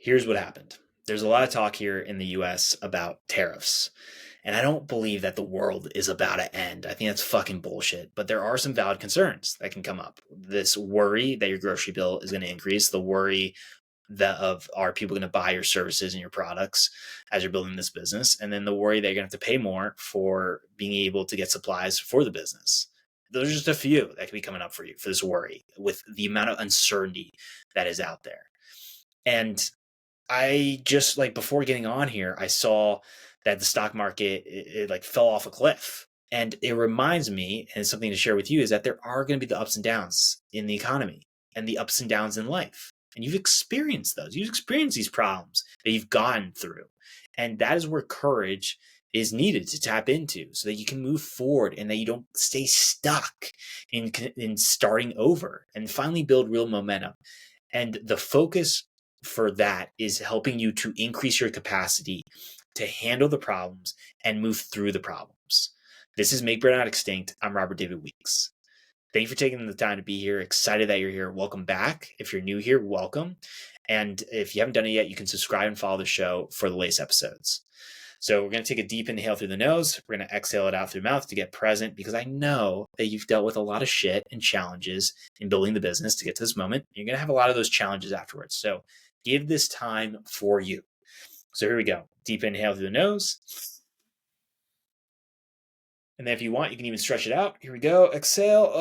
Here's what happened. There's a lot of talk here in the US about tariffs. And I don't believe that the world is about to end. I think that's fucking bullshit. But there are some valid concerns that can come up. This worry that your grocery bill is going to increase, the worry that of are people going to buy your services and your products as you're building this business, and then the worry that you're going to have to pay more for being able to get supplies for the business. Those are just a few that could be coming up for you for this worry with the amount of uncertainty that is out there. And I just like before getting on here, I saw that the stock market it like fell off a cliff. And it reminds me, and something to share with you, is that there are going to be the ups and downs in the economy and the ups and downs in life. And you've experienced those. You've experienced these problems that you've gone through. And that is where courage is needed to tap into so that you can move forward and that you don't stay stuck in starting over and finally build real momentum. And the focus for that is helping you to increase your capacity to handle the problems and move through the problems. This is Make Burnout Extinct. I'm Robert David Weeks. Thank you for taking the time to be here. Excited that you're here. Welcome back. If you're new here, welcome. And if you haven't done it yet, you can subscribe and follow the show for the latest episodes. So we're going to take a deep inhale through the nose. We're going to exhale it out through the mouth to get present, because I know that you've dealt with a lot of shit and challenges in building the business to get to this moment. You're going to have a lot of those challenges afterwards. So give this time for you. So here we go. Deep inhale through the nose. And then if you want, you can even stretch it out. Here we go. Exhale.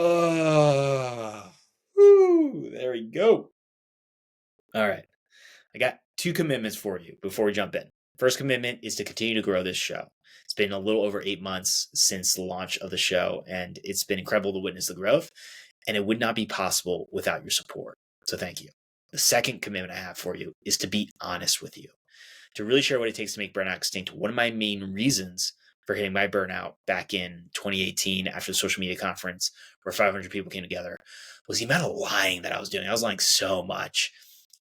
Woo, there we go. All right. I got 2 commitments for you before we jump in. First commitment is to continue to grow this show. It's been a little over 8 months since the launch of the show, and it's been incredible to witness the growth, and it would not be possible without your support. So thank you. The second commitment I have for you is to be honest with you, to really share what it takes to make burnout extinct. One of my main reasons for hitting my burnout back in 2018 after the social media conference where 500 people came together was the amount of lying that I was doing. I was lying so much,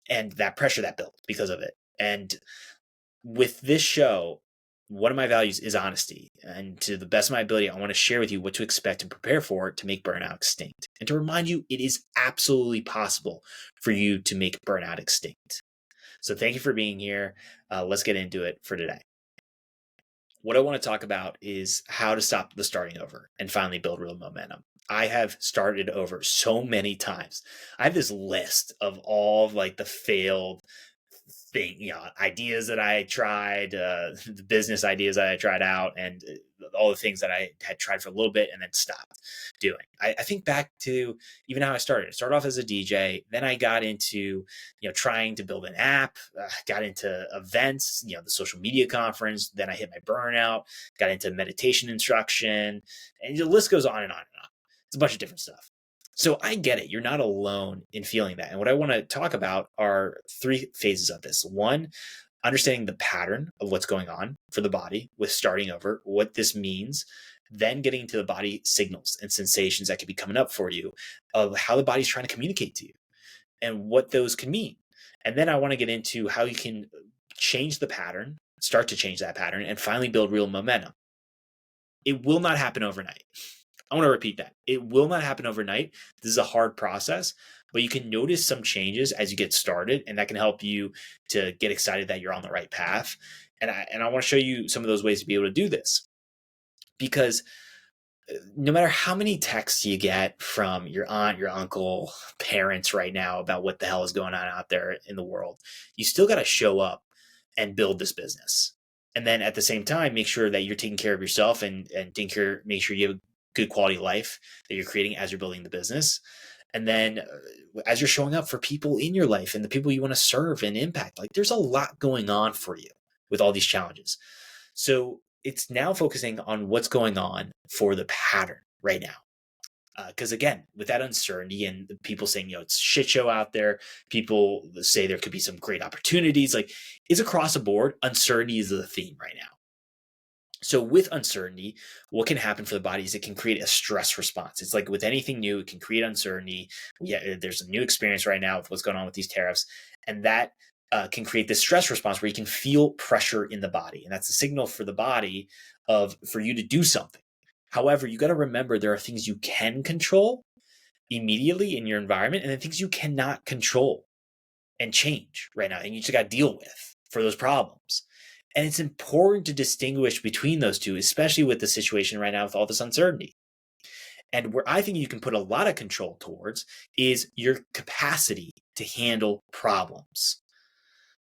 and that pressure that built because of it. And with this show, one of my values is honesty. And to the best of my ability, I want to share with you what to expect and prepare for to make burnout extinct. And to remind you, it is absolutely possible for you to make burnout extinct. So thank you for being here. Let's get into it for today. What I want to talk about is how to stop the starting over and finally build real momentum. I have started over so many times. I have this list of all of like the failed ideas that I tried, the business ideas that I tried out, and all the things that I had tried for a little bit and then stopped doing. I think back to even how I started. I started off as a DJ. Then I got into, trying to build an app, got into events, the social media conference. Then I hit my burnout, got into meditation instruction, and the list goes on and on and on. It's a bunch of different stuff. So I get it. You're not alone in feeling that. And what I want to talk about are 3 phases of this. 1, understanding the pattern of what's going on for the body with starting over, what this means, then getting to the body signals and sensations that could be coming up for you of how the body's trying to communicate to you and what those can mean. And then I want to get into how you can change the pattern, start to change that pattern, and finally build real momentum. It will not happen overnight. I want to repeat that. It will not happen overnight. This is a hard process, but you can notice some changes as you get started, and that can help you to get excited that you're on the right path. And I want to show you some of those ways to be able to do this, because no matter how many texts you get from your aunt, your uncle, parents right now about what the hell is going on out there in the world, you still got to show up and build this business. And then at the same time, make sure that you're taking care of yourself and make sure you have good quality life that you're creating as you're building the business. And then as you're showing up for people in your life and the people you want to serve and impact, like there's a lot going on for you with all these challenges. So it's now focusing on what's going on for the pattern right now. Because again, with that uncertainty and people saying, it's a shit show out there, people say there could be some great opportunities, like it's across the board. Uncertainty is the theme right now. So with uncertainty, what can happen for the body is it can create a stress response. It's like with anything new, it can create uncertainty. Yeah, there's a new experience right now with what's going on with these tariffs, and that can create this stress response where you can feel pressure in the body, and that's a signal for the body for you to do something. However, you got to remember there are things you can control immediately in your environment, and then things you cannot control. and change right now, and you just got to deal with for those problems. And it's important to distinguish between those two, especially with the situation right now with all this uncertainty. And where I think you can put a lot of control towards is your capacity to handle problems.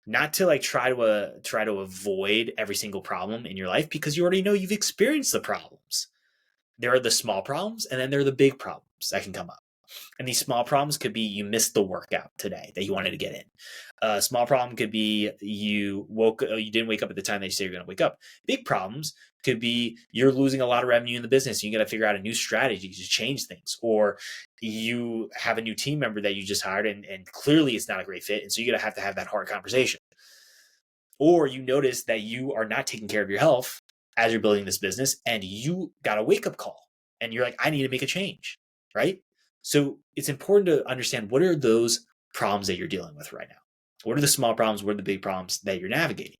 Not to like try to avoid every single problem in your life, because you already know you've experienced the problems. There are the small problems, and then there are the big problems that can come up. And these small problems could be you missed the workout today that you wanted to get in. A small problem could be you didn't wake up at the time that you say you're going to wake up. Big problems could be you're losing a lot of revenue in the business. You got to figure out a new strategy to change things, or you have a new team member that you just hired, and clearly it's not a great fit, and so you're going to have that hard conversation. Or you notice that you are not taking care of your health as you're building this business, and you got a wake up call, and you're like, I need to make a change, right? So it's important to understand, what are those problems that you're dealing with right now? What are the small problems? What are the big problems that you're navigating?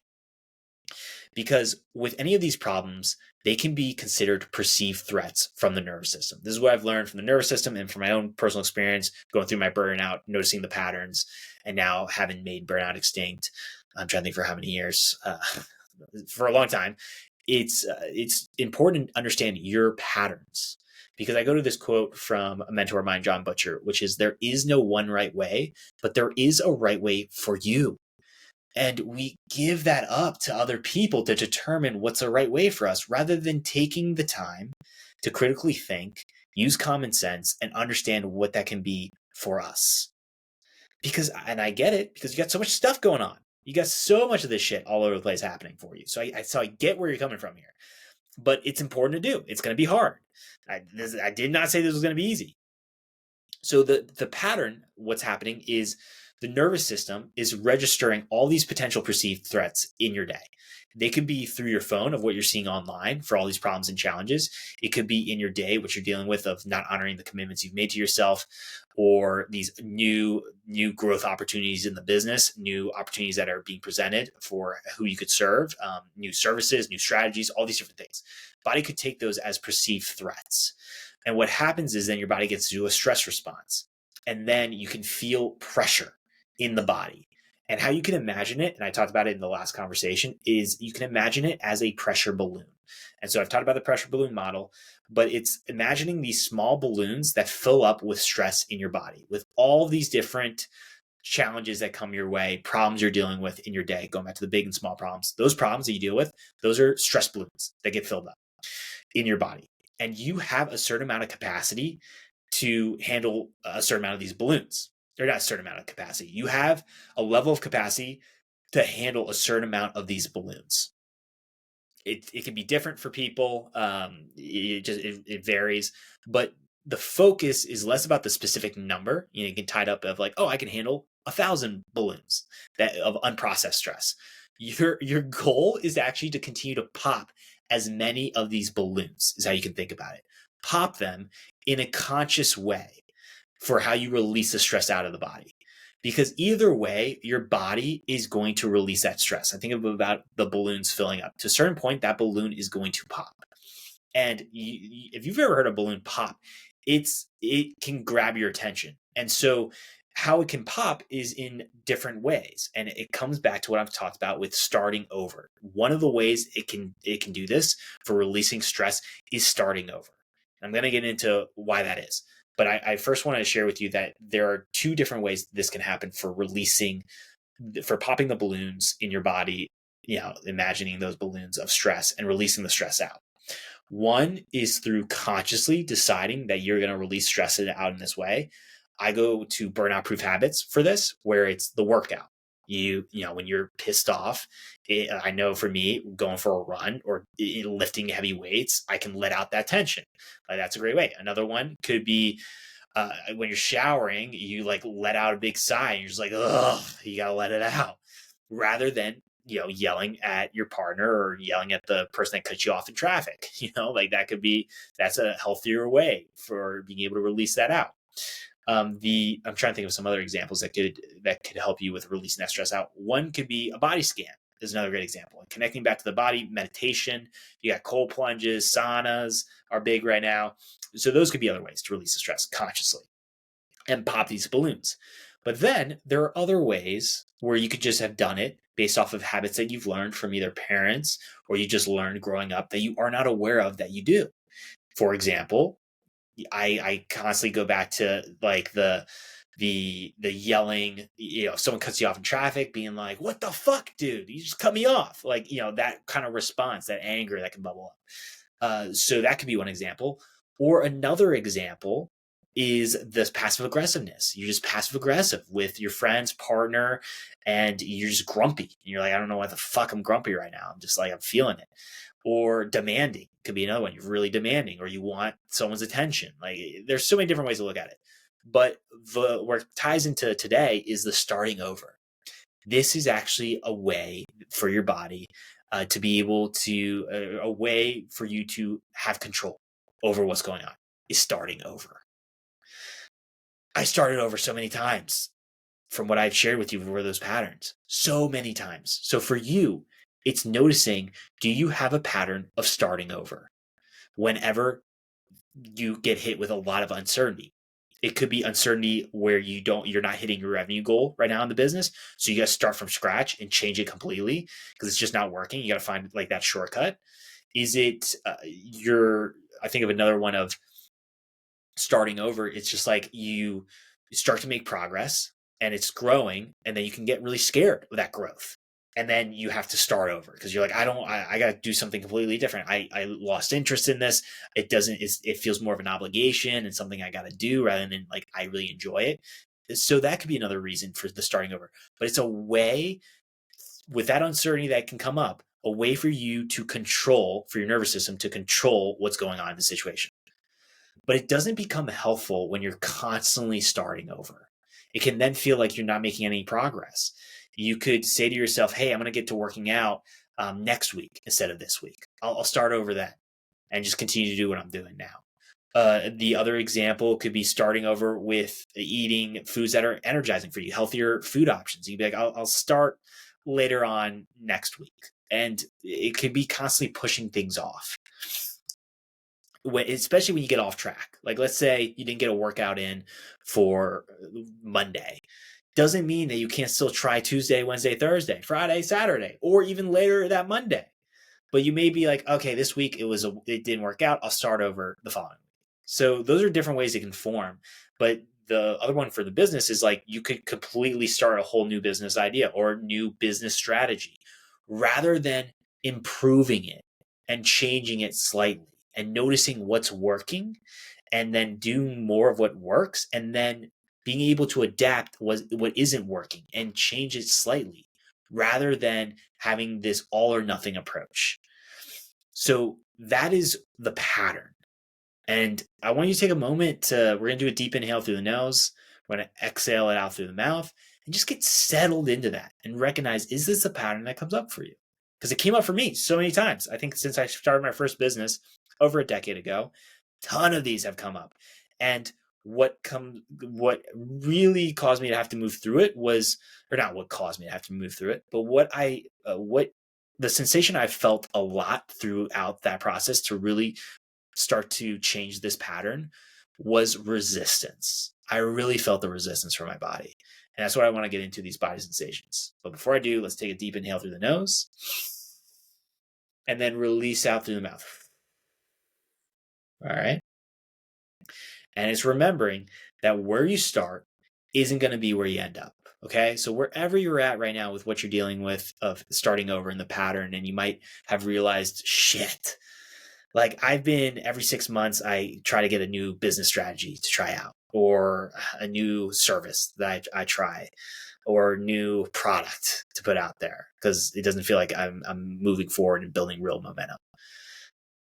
Because with any of these problems, they can be considered perceived threats from the nervous system. This is what I've learned from the nervous system and from my own personal experience, going through my burnout, noticing the patterns, and now having made burnout extinct. I'm trying to think for how many years, for a long time. It's important to understand your patterns, because I go to this quote from a mentor of mine, John Butcher, which is, there is no one right way, but there is a right way for you. And we give that up to other people to determine what's the right way for us, rather than taking the time to critically think, use common sense, and understand what that can be for us. Because, and I get it, because you got so much stuff going on. You got so much of this shit all over the place happening for you. So I get where you're coming from here, but it's important to do. It's going to be hard. I did not say this was going to be easy. So the pattern, what's happening is the nervous system is registering all these potential perceived threats in your day. They could be through your phone of what you're seeing online for all these problems and challenges. It could be in your day, what you're dealing with of not honoring the commitments you've made to yourself, or these new growth opportunities in the business, new opportunities that are being presented for who you could serve, new services, new strategies, all these different things. Body could take those as perceived threats. And what happens is then your body gets to do a stress response. And then you can feel pressure in the body. And how you can imagine it, and I talked about it in the last conversation, is you can imagine it as a pressure balloon. And so I've talked about the pressure balloon model, but it's imagining these small balloons that fill up with stress in your body, with all these different challenges that come your way, problems you're dealing with in your day, going back to the big and small problems. Those problems that you deal with, those are stress balloons that get filled up in your body. And you have a certain amount of capacity to handle a certain amount of these balloons. Or not a certain amount of capacity. You have a level of capacity to handle a certain amount of these balloons. It can be different for people. It varies, but the focus is less about the specific number. You can tie it up of like, oh, I can handle 1,000 balloons of unprocessed stress. Your goal is actually to continue to pop as many of these balloons, is how you can think about it. Pop them in a conscious way for how you release the stress out of the body. Because either way, your body is going to release that stress. I think about the balloons filling up. To a certain point, that balloon is going to pop. And if you've ever heard a balloon pop, it can grab your attention. And so how it can pop is in different ways. And it comes back to what I've talked about with starting over. One of the ways it can do this for releasing stress is starting over. I'm going to get into why that is. But I first want to share with you that there are two different ways this can happen for popping the balloons in your body, imagining those balloons of stress and releasing the stress out. One is through consciously deciding that you're going to release stress out in this way. I go to burnout proof habits for this, where it's the workout. When you're pissed off, I know for me, going for a run or lifting heavy weights, I can let out that tension. That's a great way. Another one could be when you're showering, you like let out a big sigh and you're just like, ugh, you got to let it out, rather than, yelling at your partner or yelling at the person that cut you off in traffic. That's a healthier way for being able to release that out. I'm trying to think of some other examples that could help you with releasing that stress out. One could be a body scan. Is another great example. And connecting back to the body, meditation. You got cold plunges, saunas are big right now. So those could be other ways to release the stress consciously and pop these balloons. But then there are other ways where you could just have done it based off of habits that you've learned from either parents or you just learned growing up that you are not aware of that you do. For example, I constantly go back to like the yelling, if someone cuts you off in traffic, being like, "What the fuck, dude? You just cut me off." Like, that kind of response, that anger that can bubble up. So that could be one example. Or another example is this passive aggressiveness. You're just passive aggressive with your friends, partner, and you're just grumpy. And you're like, I don't know why the fuck I'm grumpy right now. I'm just like, I'm feeling it. Or demanding could be another one. You're really demanding, or you want someone's attention. Like, there's so many different ways to look at it. But where it ties into today is the starting over. This is actually a way for your body to be able to, a way for you to have control over what's going on, is starting over. I started over so many times from what I've shared with you over those patterns, so many times. So for you, it's noticing, do you have a pattern of starting over whenever you get hit with a lot of uncertainty? It could be uncertainty where you're not hitting your revenue goal right now in the business. So you got to start from scratch and change it completely because it's just not working. You got to find like that shortcut. Is it I think of another one of starting over. It's just like you start to make progress and it's growing, and then you can get really scared of that growth. And then you have to start over because you're like, I got to do something completely different. I lost interest in this. It feels more of an obligation and something I got to do rather than like, I really enjoy it. So that could be another reason for the starting over, but it's a way with that uncertainty that can come up, a way for you to control, for your nervous system to control what's going on in the situation. But it doesn't become helpful when you're constantly starting over. It can then feel like you're not making any progress. You could say to yourself, hey, I'm going to get to working out next week instead of this week. I'll start over then and just continue to do what I'm doing now. The other example could be starting over with eating foods that are energizing for you, healthier food options. You'd be like, I'll start later on next week. And it could be constantly pushing things off. Especially when you get off track. Like, let's say you didn't get a workout in for Monday. Doesn't mean that you can't still try Tuesday, Wednesday, Thursday, Friday, Saturday, or even later that Monday. But you may be like, okay, this week it didn't work out. I'll start over the following week. So those are different ways it can form. But the other one for the business is like, you could completely start a whole new business idea or new business strategy rather than improving it and changing it slightly and noticing what's working and then doing more of what works and then being able to adapt what isn't working and change it slightly rather than having this all or nothing approach. So that is the pattern. And I want you to take a moment we're going to do a deep inhale through the nose. We're going to exhale it out through the mouth and just get settled into that and recognize, is this a pattern that comes up for you? Because it came up for me so many times. I think since I started my first business over a decade ago, a ton of these have come up. And what really caused me to have to move through it was, or not what caused me to have to move through it, but what the sensation I felt a lot throughout that process to really start to change this pattern was resistance. I really felt the resistance from my body. And that's what I want to get into, these body sensations. But before I do, let's take a deep inhale through the nose and then release out through the mouth. All right. And it's remembering that where you start isn't going to be where you end up. Okay. So wherever you're at right now with what you're dealing with of starting over in the pattern, and you might have realized, shit, like I've been every 6 months, I try to get a new business strategy to try out or a new service that I try or new product to put out there because it doesn't feel like I'm moving forward and building real momentum.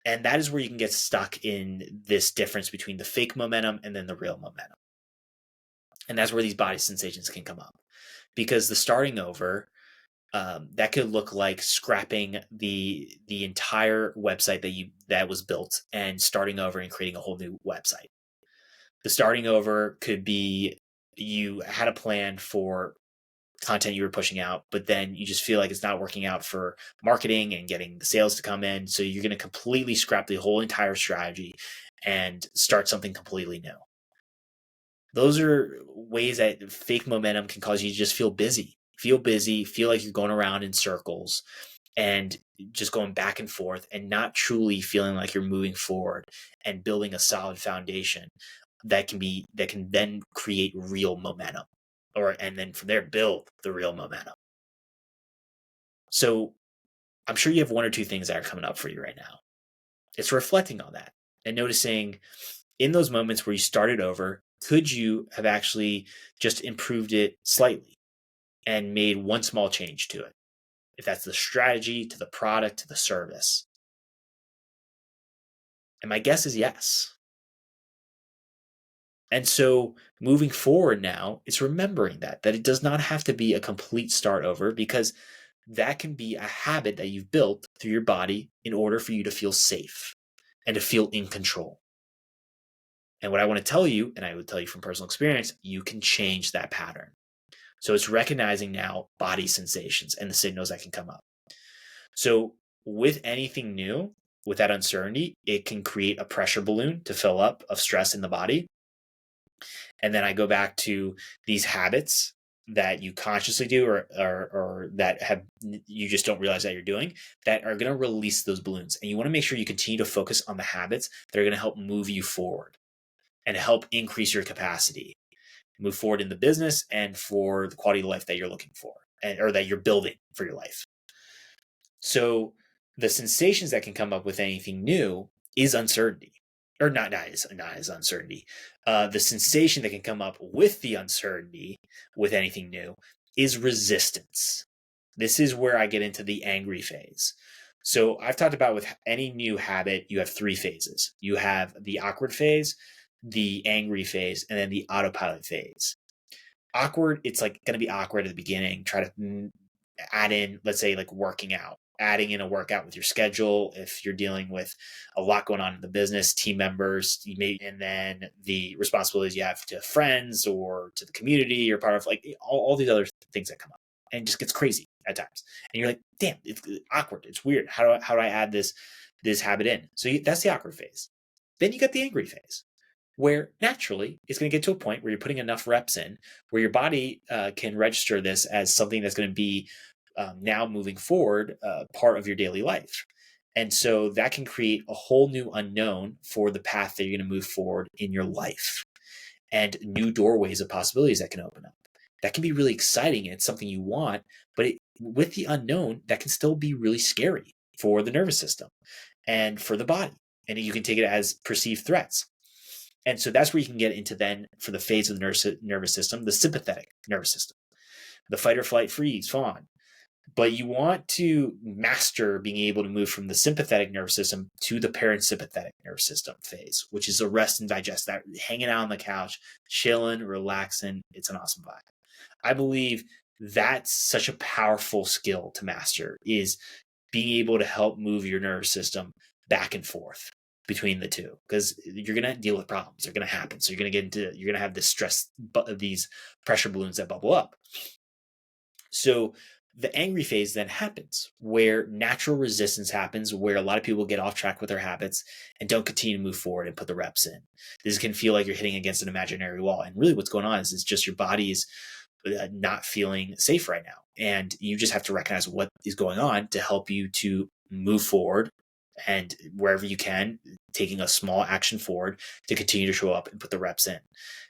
And that is where you can get stuck in this difference between the fake momentum and then the real momentum. And that's where these body sensations can come up because the starting over, that could look like scrapping the entire website that was built and starting over and creating a whole new website. The starting over could be you had a plan for content you were pushing out, but then you just feel like it's not working out for marketing and getting the sales to come in. So you're going to completely scrap the whole entire strategy and start something completely new. Those are ways that fake momentum can cause you to just feel busy, feel like you're going around in circles and just going back and forth and not truly feeling like you're moving forward and building a solid foundation that can then create real momentum, and then from there build the real momentum. So I'm sure you have one or two things that are coming up for you right now. It's reflecting on that and noticing in those moments where you started over, could you have actually just improved it slightly and made one small change to it? If that's the strategy, to the product, to the service. And my guess is yes. And so moving forward now, it's remembering that it does not have to be a complete start over, because that can be a habit that you've built through your body in order for you to feel safe and to feel in control. And what I want to tell you, and I would tell you from personal experience, you can change that pattern. So it's recognizing now body sensations and the signals that can come up. So with anything new, with that uncertainty, it can create a pressure balloon to fill up of stress in the body. And then I go back to these habits that you consciously do or that have you just don't realize that you're doing, that are going to release those balloons. And you want to make sure you continue to focus on the habits that are going to help move you forward and help increase your capacity, move forward in the business and for the quality of life that you're looking for, or that you're building for your life. So the sensations that can come up with anything new is uncertainty, or not as uncertainty. The sensation that can come up with the uncertainty with anything new is resistance. This is where I get into the angry phase. So I've talked about with any new habit, you have three phases. You have the awkward phase, the angry phase, and then the autopilot phase. Awkward, it's like going to be awkward at the beginning. Try to add in, let's say, like working out, adding in a workout with your schedule. If you're dealing with a lot going on in the business, team members, and then the responsibilities you have to friends or to the community, you're part of, like all these other things that come up, and it just gets crazy at times. And you're like, damn, it's awkward. It's weird. How do I add this habit in? So that's the awkward phase. Then you got the angry phase, where naturally it's going to get to a point where you're putting enough reps in, where your body can register this as something that's going to be now moving forward part of your daily life. And so that can create a whole new unknown for the path that you're going to move forward in your life, and new doorways of possibilities that can open up. That can be really exciting and it's something you want, but with the unknown, that can still be really scary for the nervous system and for the body. And you can take it as perceived threats. And so that's where you can get into then, for the phase of the nervous system, the sympathetic nervous system, the fight or flight, freeze, fawn. But you want to master being able to move from the sympathetic nervous system to the parasympathetic nervous system phase, which is the rest and digest, that hanging out on the couch, chilling, relaxing. It's an awesome vibe. I believe that's such a powerful skill to master, is being able to help move your nervous system back and forth between the two, because you're going to deal with problems. They're going to happen. So you're going to have this stress, these pressure balloons that bubble up. So the angry phase then happens, where natural resistance happens, where a lot of people get off track with their habits and don't continue to move forward and put the reps in. This can feel like you're hitting against an imaginary wall. And really what's going on is it's just your body is not feeling safe right now. And you just have to recognize what is going on to help you to move forward, and wherever you can, taking a small action forward to continue to show up and put the reps in.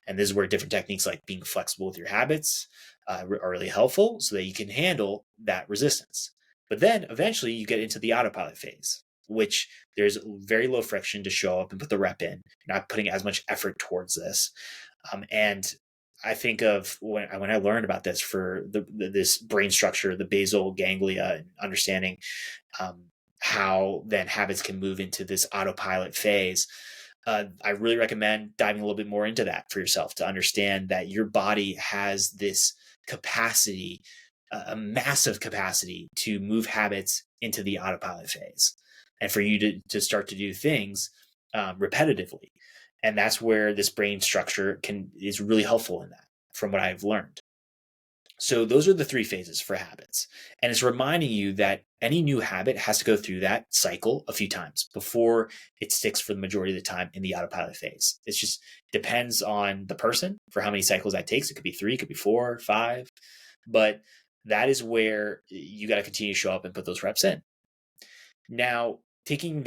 And this is where different techniques like being flexible with your habits are really helpful, so that you can handle that resistance. But then eventually you get into the autopilot phase, which there's very low friction to show up and put the rep in. You're not putting as much effort towards this. And I think of when I learned about this for this brain structure, the basal ganglia, and understanding how then habits can move into this autopilot phase. I really recommend diving a little bit more into that for yourself, to understand that your body has this capacity, a massive capacity, to move habits into the autopilot phase, and for you to start to do things repetitively. And that's where this brain structure is really helpful in that, from what I've learned. So those are the 3 phases for habits. And it's reminding you that any new habit has to go through that cycle a few times before it sticks for the majority of the time in the autopilot phase. It just depends on the person for how many cycles that takes. It could be 3, it could be 4, 5, but that is where you got to continue to show up and put those reps in. Now, taking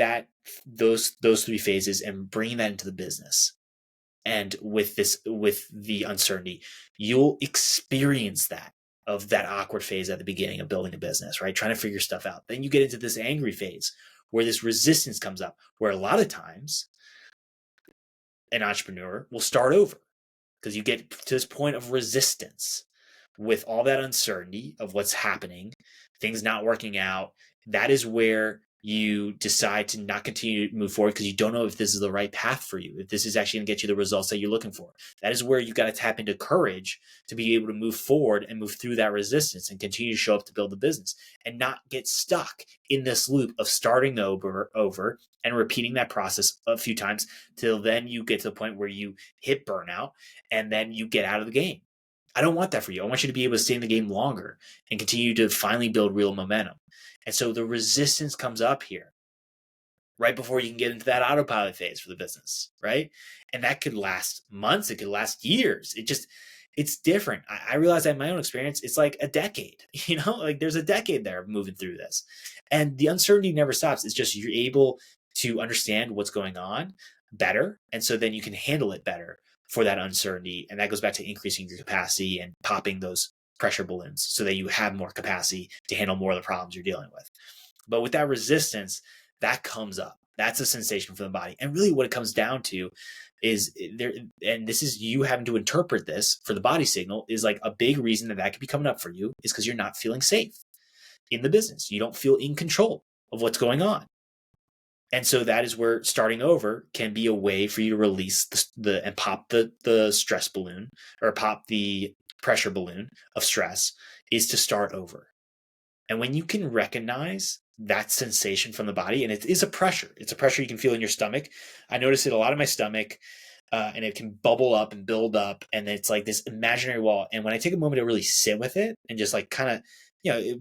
those 3 phases and bringing that into the business, and with the uncertainty, you'll experience that awkward phase at the beginning of building a business, right? Trying to figure stuff out. Then you get into this angry phase where this resistance comes up, where a lot of times an entrepreneur will start over because you get to this point of resistance with all that uncertainty of what's happening, things not working out. That is where you decide to not continue to move forward because you don't know if this is the right path for you, if this is actually going to get you the results that you're looking for. That is where you got to tap into courage to be able to move forward and move through that resistance and continue to show up to build the business and not get stuck in this loop of starting over and repeating that process a few times till then you get to the point where you hit burnout and then you get out of the game. I don't want that for you. I want you to be able to stay in the game longer and continue to finally build real momentum. And so the resistance comes up here right before you can get into that autopilot phase for the business, right? And that could last months. It could last years. It's different. I realize that in my own experience, it's like a decade, like there's a decade there of moving through this. And the uncertainty never stops. It's just you're able to understand what's going on better. And so then you can handle it better for that uncertainty. And that goes back to increasing your capacity and popping those pressure balloons so that you have more capacity to handle more of the problems you're dealing with. But with that resistance, that comes up. That's a sensation for the body. And really what it comes down to is there, and this is you having to interpret this for the body signal, is like a big reason that could be coming up for you is because you're not feeling safe in the business. You don't feel in control of what's going on. And so that is where starting over can be a way for you to release and pop the stress balloon or pop the pressure balloon of stress, is to start over. And when you can recognize that sensation from the body, and it is a pressure, it's a pressure you can feel in your stomach. I notice it a lot in my stomach, and it can bubble up and build up, and it's like this imaginary wall. And when I take a moment to really sit with it and just like kind of,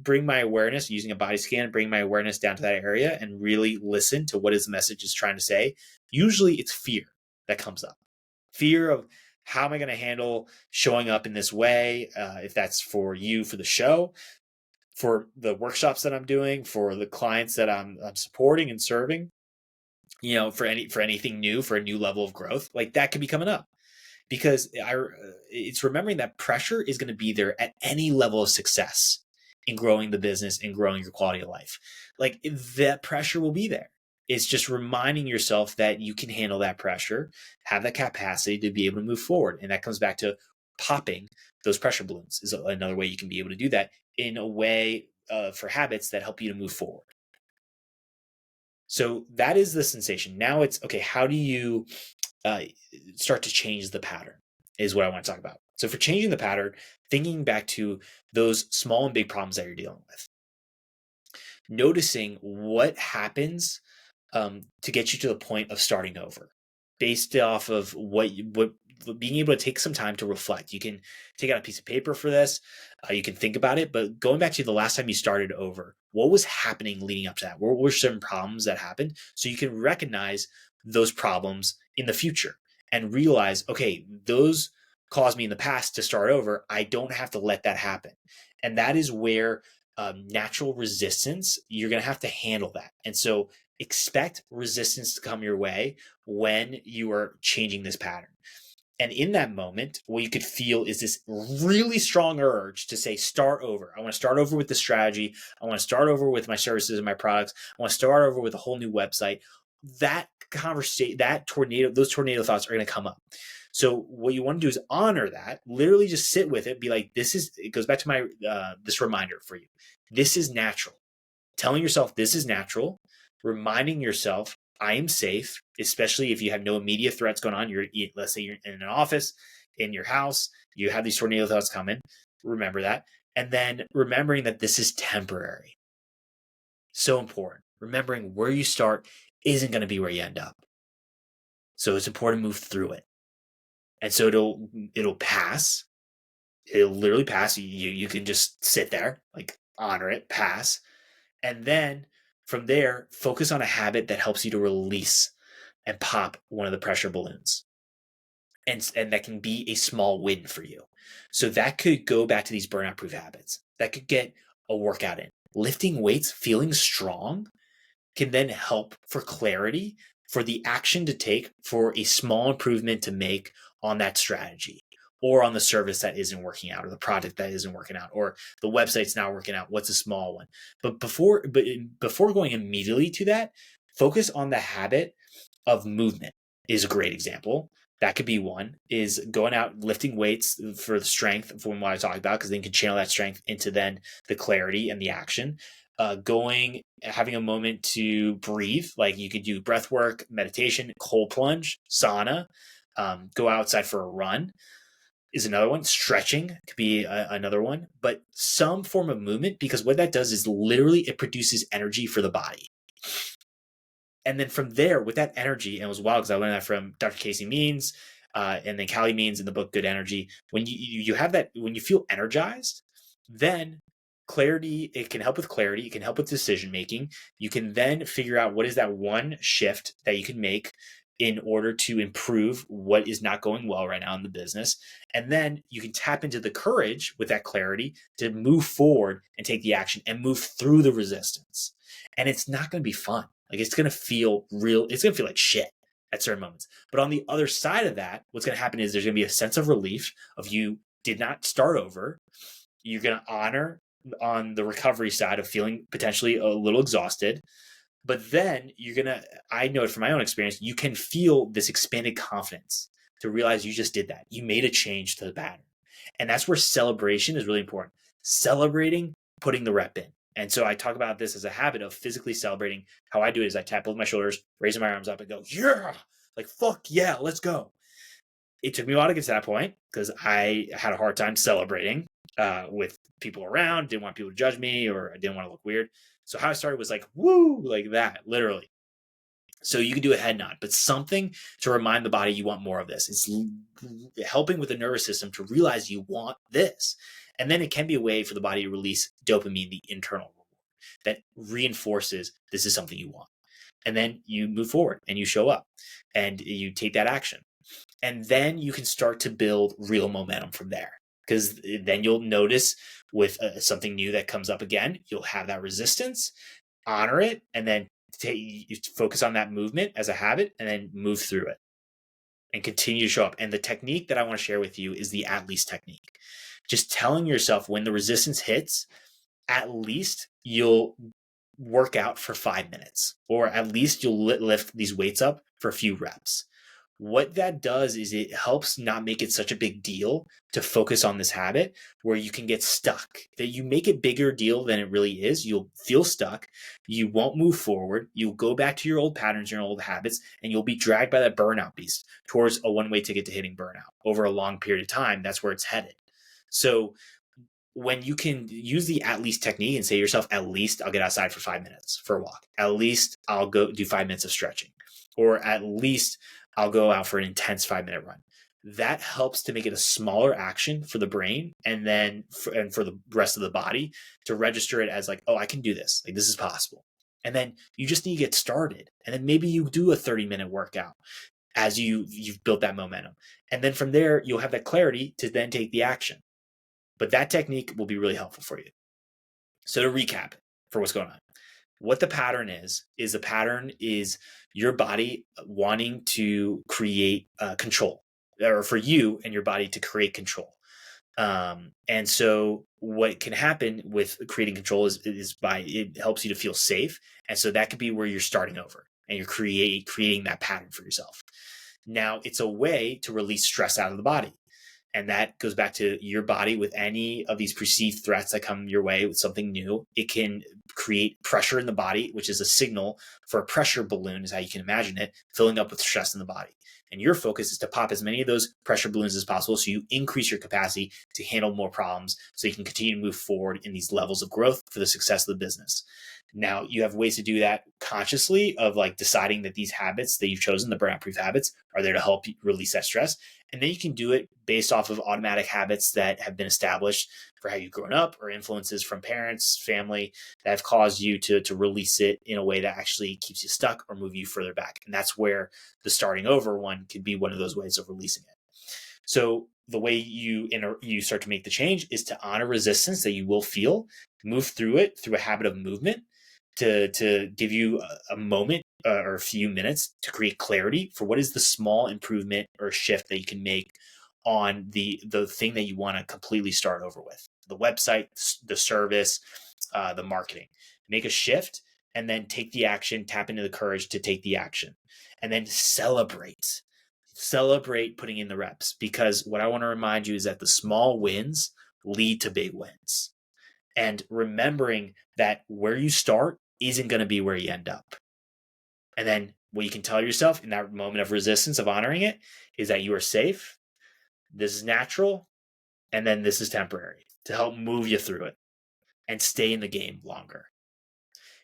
bring my awareness using a body scan, bring my awareness down to that area and really listen to what the message is trying to say. Usually it's fear that comes up. Fear of how am I going to handle showing up in this way? If that's for you, for the show, for the workshops that I'm doing, for the clients that I'm supporting and serving, for anything new, for a new level of growth, like that could be coming up. Because it's remembering that pressure is going to be there at any level of success in growing the business and growing your quality of life. Like that pressure will be there. It's just reminding yourself that you can handle that pressure, have that capacity to be able to move forward. And that comes back to popping those pressure balloons is another way you can be able to do that in a way for habits that help you to move forward. So that is the sensation. Now it's, okay, how do you start to change the pattern is what I want to talk about. So for changing the pattern, thinking back to those small and big problems that you're dealing with, noticing what happens to get you to the point of starting over based off of what being able to take some time to reflect. You can take out a piece of paper for this. You can think about it, but going back to the last time you started over, what was happening leading up to that? What were certain problems that happened? So you can recognize those problems in the future and realize, okay, those caused me in the past to start over. I don't have to let that happen. And that is where natural resistance, you're going to have to handle that. And so expect resistance to come your way when you are changing this pattern. And in that moment, what you could feel is this really strong urge to say, start over. I want to start over with the strategy. I want to start over with my services and my products. I want to start over with a whole new website. That conversation, those tornado thoughts are going to come up. So what you want to do is honor that, literally just sit with it, be like, it goes back to my, this reminder for you. This is natural. Telling yourself this is natural, reminding yourself, I am safe, especially if you have no immediate threats going on. Let's say you're in an office, in your house, you have these tornado thoughts coming. Remember that. And then remembering that this is temporary. So important. Remembering where you start isn't going to be where you end up. So it's important to move through it. And so it'll pass. It'll literally pass. You can just sit there, like honor it, pass. And then from there, focus on a habit that helps you to release and pop one of the pressure balloons. And that can be a small win for you. So that could go back to these burnout proof habits. That could get a workout in. Lifting weights, feeling strong can then help for clarity, for the action to take, for a small improvement to make on that strategy or on the service that isn't working out or the product that isn't working out or the website's not working out. What's a small one? But before going immediately to that, focus on the habit of movement is a great example. That could be one, is going out, lifting weights for the strength from what I talked about, because then you can channel that strength into then the clarity and the action. Having a moment to breathe, like you could do breath work, meditation, cold plunge, sauna, go outside for a run is another one. Stretching could be another one, but some form of movement, because what that does is literally it produces energy for the body. And then from there, with that energy, and it was wild because I learned that from Dr. Casey Means, and then Callie Means in the book Good Energy. When you have that, when you feel energized, then clarity, it can help with clarity, it can help with decision making. You can then figure out what is that one shift that you can make in order to improve what is not going well right now in the business. And then you can tap into the courage with that clarity to move forward and take the action and move through the resistance. And it's not going to be fun. Like it's going to feel real. It's going to feel like shit at certain moments. But on the other side of that, what's going to happen is there's going to be a sense of relief of you did not start over. You're going to honor on the recovery side of feeling potentially a little exhausted. But then I know it from my own experience, you can feel this expanded confidence to realize you just did that. You made a change to the pattern. And that's where celebration is really important. Celebrating, putting the rep in. And so I talk about this as a habit of physically celebrating. How I do it is I tap both my shoulders, raising my arms up and go, yeah, like, fuck yeah, let's go. It took me a while to get to that point because I had a hard time celebrating with people around, didn't want people to judge me, or I didn't want to look weird. So how I started was like, woo, like that, literally. So you can do a head nod, but something to remind the body you want more of this. It's helping with the nervous system to realize you want this. And then it can be a way for the body to release dopamine, the internal reward that reinforces this is something you want. And then you move forward and you show up and you take that action. And then you can start to build real momentum from there. Because then you'll notice with something new that comes up again, you'll have that resistance, honor it, and then focus on that movement as a habit and then move through it and continue to show up. And the technique that I want to share with you is the at least technique. Just telling yourself when the resistance hits, at least you'll work out for 5 minutes, or at least you'll lift these weights up for a few reps. What that does is it helps not make it such a big deal to focus on this habit where you can get stuck. That you make it bigger deal than it really is. You'll feel stuck. You won't move forward. You'll go back to your old patterns, your old habits, and you'll be dragged by that burnout beast towards a one-way ticket to hitting burnout over a long period of time. That's where it's headed. So when you can use the at least technique and say to yourself, at least I'll get outside for 5 minutes for a walk. At least I'll go do 5 minutes of stretching, or at least I'll go out for an intense 5-minute run. That helps to make it a smaller action for the brain and then for the rest of the body to register it as like, oh, I can do this. Like this is possible. And then you just need to get started. And then maybe you do a 30-minute workout as you've built that momentum. And then from there, you'll have that clarity to then take the action. But that technique will be really helpful for you. So to recap for what's going on, what the pattern is the pattern is your body wanting to create control, or for you and your body to create control. And so what can happen with creating control is by it helps you to feel safe. And so that could be where you're starting over and you're creating that pattern for yourself. Now it's a way to release stress out of the body. And that goes back to your body with any of these perceived threats that come your way with something new. It can create pressure in the body, which is a signal for a pressure balloon, is how you can imagine it, filling up with stress in the body. And your focus is to pop as many of those pressure balloons as possible so you increase your capacity to handle more problems so you can continue to move forward in these levels of growth for the success of the business. Now, you have ways to do that consciously of like deciding that these habits that you've chosen, the burnout proof habits, are there to help you release that stress. And then you can do it based off of automatic habits that have been established for how you've grown up, or influences from parents, family that have caused you to release it in a way that actually keeps you stuck or move you further back. And that's where the starting over one could be one of those ways of releasing it. So the way you start to make the change is to honor resistance that you will feel, move through it through a habit of movement to give you a moment or a few minutes to create clarity for what is the small improvement or shift that you can make on the thing that you want to completely start over with: the website, the service, the marketing. Make a shift and then take the action, tap into the courage to take the action, and then celebrate putting in the reps, because what I want to remind you is that the small wins lead to big wins, and remembering that where you start isn't going to be where you end up. And then what you can tell yourself in that moment of resistance, of honoring it, is that you are safe, this is natural, and then this is temporary, to help move you through it and stay in the game longer.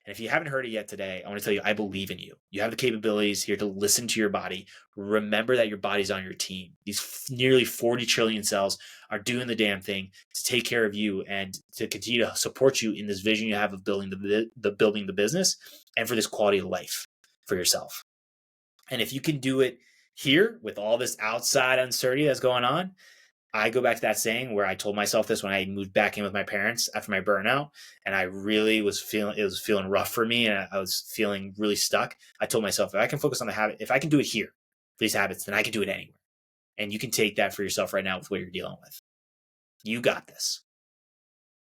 And if you haven't heard it yet today, I want to tell you, I believe in you. You have the capabilities here to listen to your body. Remember that your body's on your team. These nearly 40 trillion cells are doing the damn thing to take care of you and to continue to support you in this vision you have of building the business and for this quality of life for yourself. And if you can do it here with all this outside uncertainty that's going on, I go back to that saying where I told myself this when I moved back in with my parents after my burnout, and I really was feeling rough for me, and I was feeling really stuck. I told myself, if I can focus on the habit, if I can do it here, these habits, then I can do it anywhere. And you can take that for yourself right now with what you're dealing with. You got this.